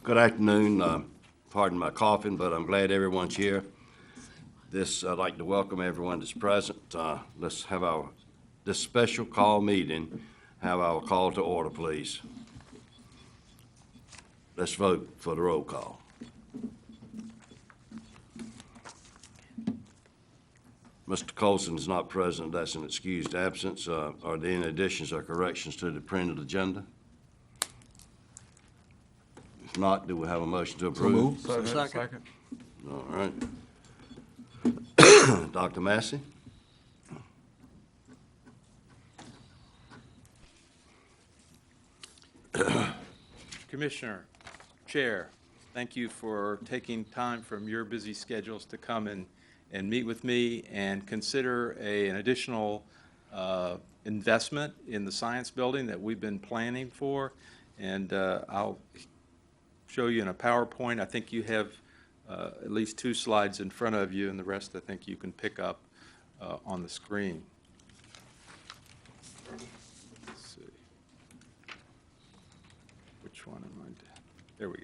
Good afternoon. Pardon my coughing, but I'm glad everyone's here. I'd like to welcome everyone that's present. Let's have this special call meeting, have our call to order, please. Let's vote for the roll call. Mr. Colson is not present. That's an excused absence. Are there any additions or corrections to the printed agenda? If not, do we have a motion to approve? So moved. Second. All right. Dr. Massey? Commissioner, Chair, thank you for taking time from your busy schedules to come and meet with me and consider an additional investment in the science building that we've been planning for. And I'll show you in a PowerPoint. I think you have at least 2 slides in front of you, and the rest I think you can pick up on the screen. Let's see. Which one am I? There we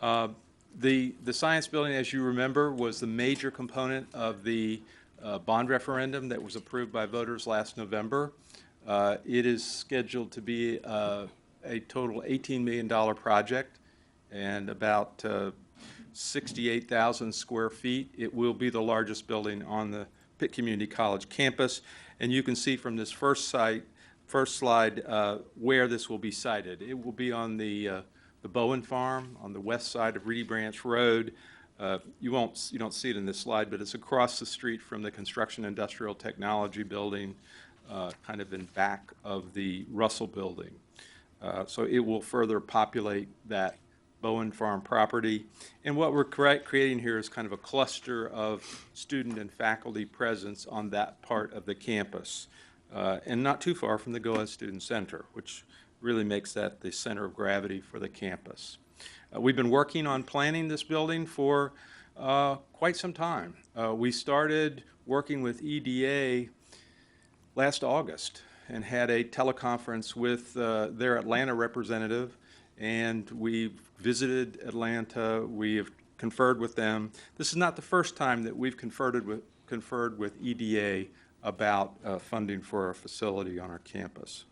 go. The science building, as you remember, was the major component of the bond referendum that was approved by voters last November. It is scheduled to be a total $18 million project and about 68,000 square feet. It will be the largest building on the Pitt Community College campus. And you can see from this first slide where this will be sited. It will be on the Bowen Farm on the west side of Reedy Branch Road. You don't see it in this slide, but it's across the street from the Construction Industrial Technology Building, kind of in back of the Russell Building. So it will further populate that Bowen Farm property. And what we're creating here is kind of a cluster of student and faculty presence on that part of the campus, and not too far from the Go-Ahead Student Center, which really makes that the center of gravity for the campus. We've been working on planning this building for quite some time. We started working with EDA last August and had a teleconference with their Atlanta representative, and we visited Atlanta. We have conferred with them. This is not the first time that we've conferred with EDA about funding for a facility on our campus.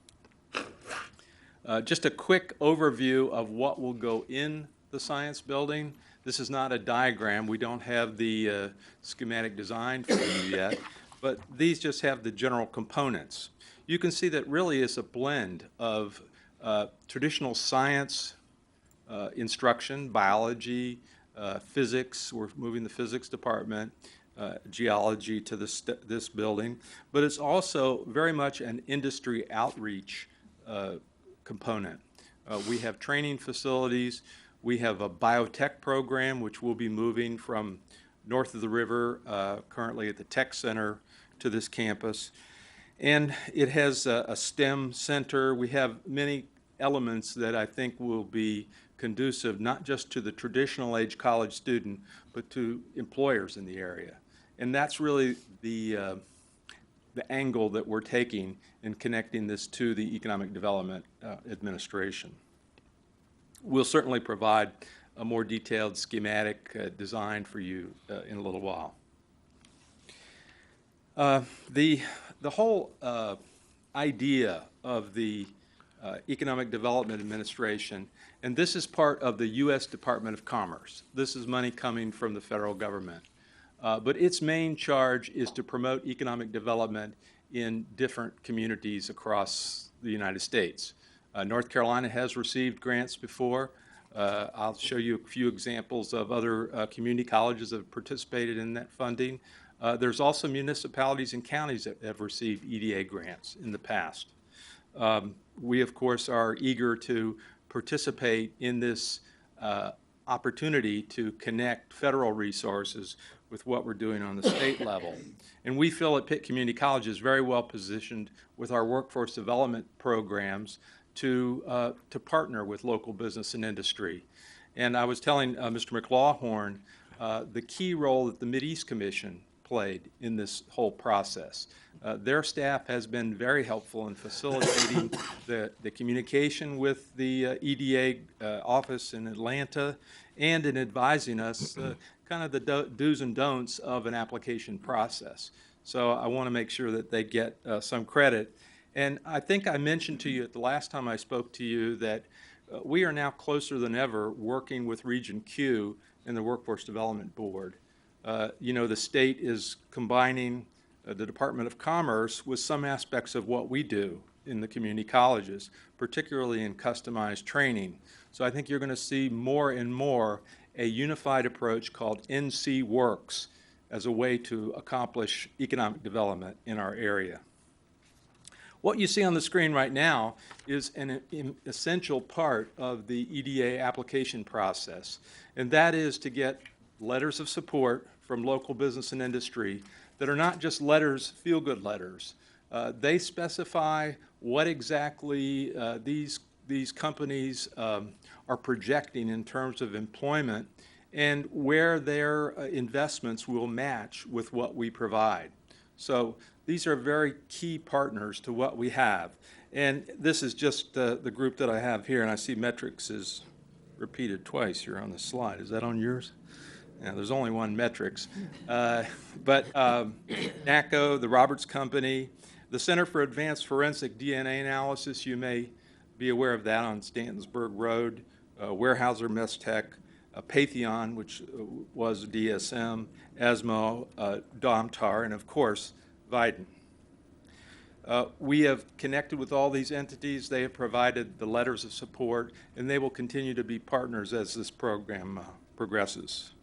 Just a quick overview of what will go in the science building. This is not a diagram. We don't have the schematic design for you yet, but these just have the general components. You can see that really is a blend of traditional science instruction, biology, physics. We're moving the physics department, geology to this building, but it's also very much an industry outreach component. We have training facilities. We have a biotech program, which will be moving from north of the river, currently at the Tech Center, to this campus. And it has a STEM center. We have many elements that I think will be conducive not just to the traditional age college student, but to employers in the area. And that's really the angle that we're taking in connecting this to the Economic Development Administration. We'll certainly provide a more detailed schematic design for you in a little while. The whole idea of the Economic Development Administration, and this is part of the U.S. Department of Commerce. This is money coming from the federal government. But its main charge is to promote economic development in different communities across the United States. North Carolina has received grants before. I'll show you a few examples of other community colleges that have participated in that funding. There's also municipalities and counties that have received EDA grants in the past. We, of course, are eager to participate in this opportunity to connect federal resources with what we're doing on the state level. And we feel that Pitt Community College is very well positioned with our workforce development programs to partner with local business and industry. And I was telling Mr. McLawhorn the key role that the Mideast Commission played in this whole process. Their staff has been very helpful in facilitating the communication with the EDA office in Atlanta and in advising us kind of the do's and don'ts of an application process. So I want to make sure that they get some credit. And I think I mentioned to you at the last time I spoke to you that we are now closer than ever working with Region Q and the Workforce Development Board. You know, the state is combining the Department of Commerce with some aspects of what we do in the community colleges, particularly in customized training. So I think you're going to see more and more a unified approach called NC Works as a way to accomplish economic development in our area. What you see on the screen right now is an essential part of the EDA application process, and that is to get letters of support from local business and industry that are not just letters, feel-good letters. They specify what exactly these companies are projecting in terms of employment and where their investments will match with what we provide. So these are very key partners to what we have. And this is just the group that I have here, and I see metrics is repeated twice here on the slide. Is that on yours? Yeah, there's only one metrics. But NACO, the Roberts Company, the Center for Advanced Forensic DNA Analysis, you may be aware of that on Stantonsburg Road, Weyerhaeuser Mestech, Patheon, which was DSM, ESMO, Domtar, and of course, Vidin. We have connected with all these entities. They have provided the letters of support, and they will continue to be partners as this program progresses.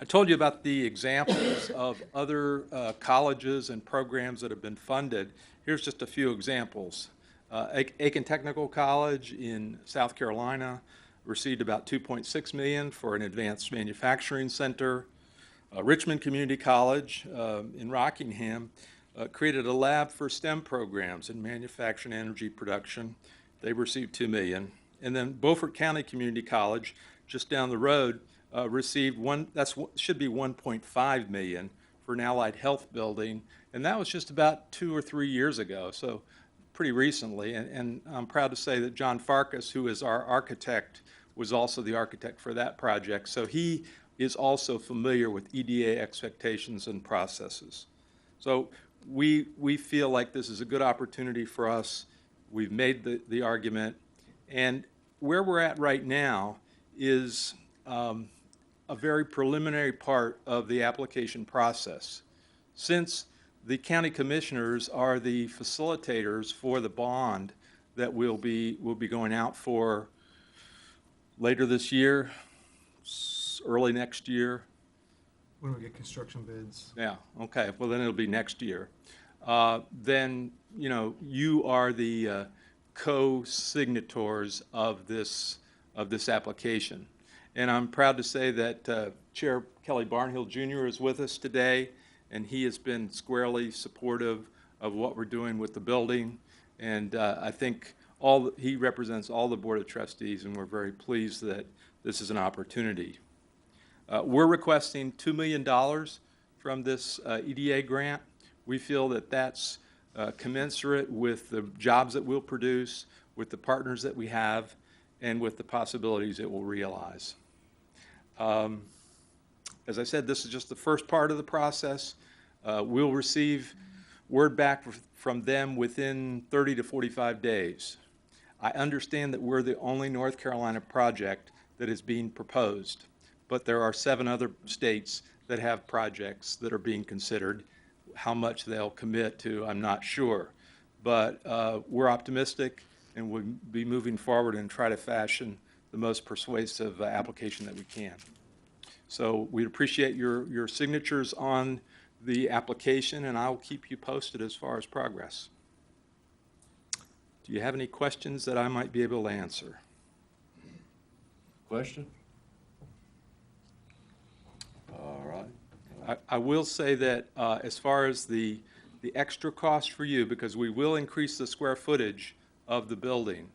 I told you about the examples of other colleges and programs that have been funded. Here's just a few examples. Aiken Technical College in South Carolina received about $2.6 million for an advanced manufacturing center. Richmond Community College in Rockingham created a lab for STEM programs in manufacturing and energy production. They received $2 million. And then Beaufort County Community College, just down the road, received should be $1.5 million for an allied health building. And that was just about 2 or 3 years ago, so pretty recently. And I'm proud to say that John Farkas, who is our architect, was also the architect for that project. So he is also familiar with EDA expectations and processes. So we feel like this is a good opportunity for us. We've made the argument. And where we're at right now is a very preliminary part of the application process. Since the county commissioners are the facilitators for the bond that we'll be going out for later this year, early next year. When we get construction bids. Yeah, okay, well then it'll be next year. Then, you know, you are the co-signatories of this application. And I'm proud to say that Chair Kelly Barnhill Jr. is with us today, and he has been squarely supportive of what we're doing with the building. And I think he represents all the Board of Trustees, and we're very pleased that this is an opportunity. We're requesting $2 million from this EDA grant. We feel that that's commensurate with the jobs that we'll produce, with the partners that we have, and with the possibilities it will realize. As I said, this is just the first part of the process. We'll receive word back from them within 30 to 45 days. I understand that we're the only North Carolina project that is being proposed, but there are 7 other states that have projects that are being considered. How much they'll commit to, I'm not sure. But we're optimistic, and we'll be moving forward and try to fashion the most persuasive application that we can. So we'd appreciate your signatures on the application, and I'll keep you posted as far as progress. Do you have any questions that I might be able to answer? Question? All right. I will say that as far as the extra cost for you, because we will increase the square footage of the building,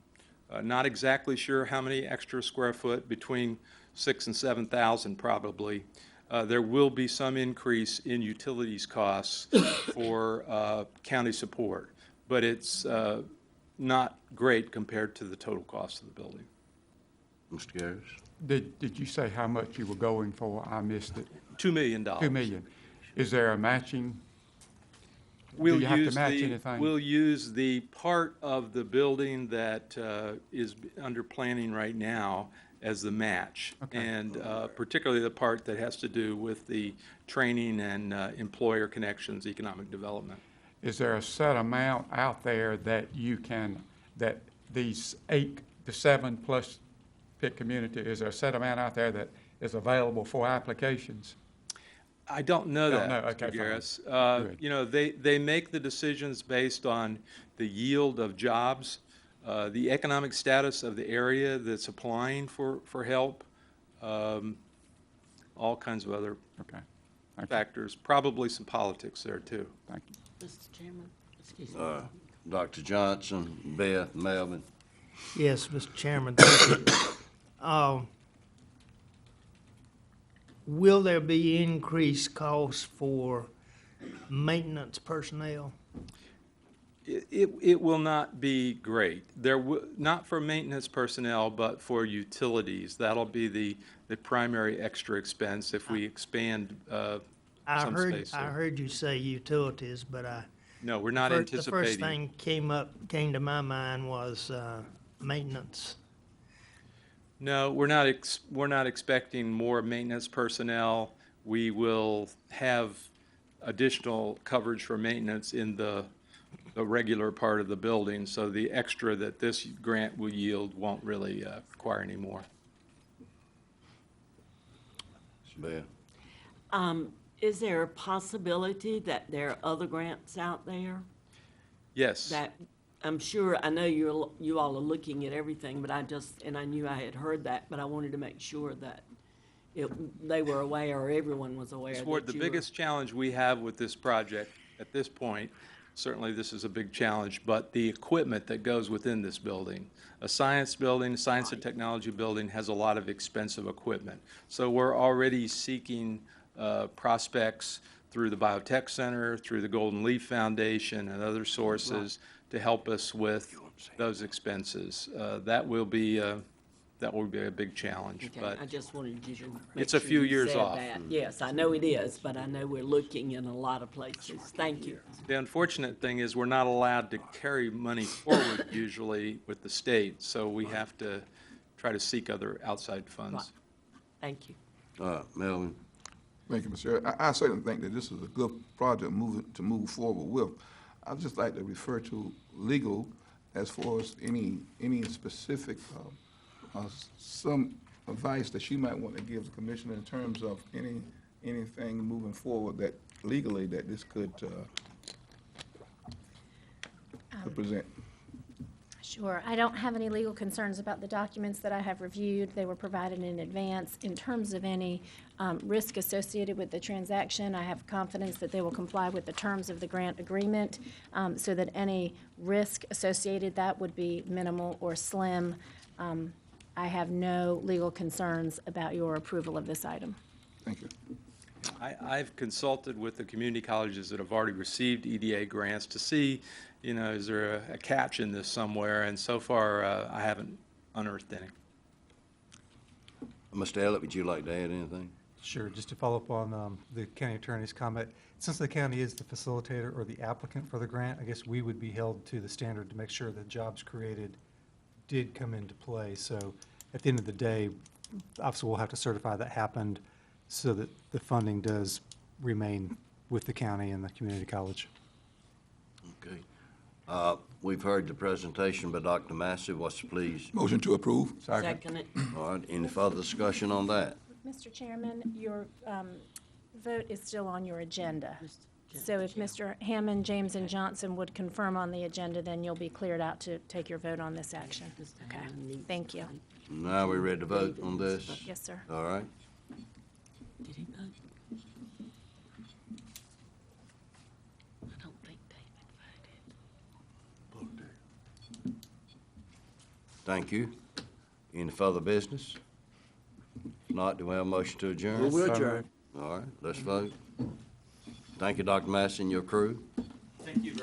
not exactly sure how many extra square foot, between 6,000 and 7,000 probably. There will be some increase in utilities costs for county support, but it's not great compared to the total cost of the building. Mr. Garris? Did you say how much you were going for? I missed it. $2 million. $2 million. Is there a matching? We'll you have to use match the- anything? We'll use the part of the building that is under planning right now as the match. Okay. And particularly the part that has to do with the training and employer connections, economic development. Is there a set amount out there that you can, that these 8 to 7 plus Pitt community, is there a set amount out there that is available for applications? I don't know Don't that, know. Okay, Mr. fine. Garris. Good. You know, they make the decisions based on the yield of jobs, the economic status of the area that's applying for help, all kinds of other Okay. Thank you. factors, probably some politics there too. Thank you. Mr. Chairman, excuse me. Dr. Johnson, Beth, Melvin? Yes, Mr. Chairman, thank you. Will there be increased costs for maintenance personnel? It will not be great. There not for maintenance personnel, but for utilities. That'll be the primary extra expense if we expand some space I there. heard you say utilities, but No, we're not the first anticipating. thing came to my mind was maintenance. No, we're not expecting more maintenance personnel. We will have additional coverage for maintenance in the regular part of the building, so the extra that this grant will yield won't really require any more. Beth? Is there a possibility that there are other grants out there Yes. that, I'm sure, I know you all are looking at everything, but and I knew I had heard that, but I wanted to make sure that they were aware, or everyone was aware that Toward the you were- biggest challenge we have with this project at this point, certainly this is a big challenge, but the equipment that goes within this building. A science building, science and technology building has a lot of expensive equipment. So we're already seeking prospects through the Biotech Center, through the Golden Leaf Foundation and other sources to help us with those expenses. That will be a big challenge, Okay, but I just wanted you to make It's a sure few you years said off. that. Yes, I know it is, but I know we're looking in a lot of places. Thank you. the unfortunate thing is we're not allowed to carry money forward usually with the state, so we have to try to seek other outside funds. Thank you. Melvin? Thank you, Mr. Chair. I certainly think that this is a good project to move forward with. I'd just like to refer to legal as far as any specific, some advice that she might want to give the commissioner in terms of anything moving forward that legally that this could present. Sure. I don't have any legal concerns about the documents that I have reviewed. They were provided in advance. In terms of any risk associated with the transaction, I have confidence that they will comply with the terms of the grant agreement, so that any risk associated that would be minimal or slim. I have no legal concerns about your approval of this item. Thank you. I've consulted with the community colleges that have already received EDA grants to see, is there a catch in this somewhere? And so far, I haven't unearthed any. Mr. Elliott, would you like to add anything? Sure, just to follow up on the county attorney's comment, since the county is the facilitator or the applicant for the grant, I guess we would be held to the standard to make sure that jobs created did come into play. So at the end of the day, obviously we'll have to certify that happened so that the funding does remain with the county and the community college. Okay. We've heard the presentation by Dr. Massey. What's the please? Motion to approve? Second it. All right, any further discussion on that? Mr. Chairman, your vote is still on your agenda. So if Mr. Hammond, James, and Johnson would confirm on the agenda, then you'll be cleared out to take your vote on this action. Okay, thank you. Now we ready to vote on this? Yes, sir. All right. Did he vote? I don't think David voted. Thank you. Any further business? If not, do we have a motion to adjourn? We'll adjourn. All right, let's vote. Thank you, Dr. Massey and your crew. Thank you.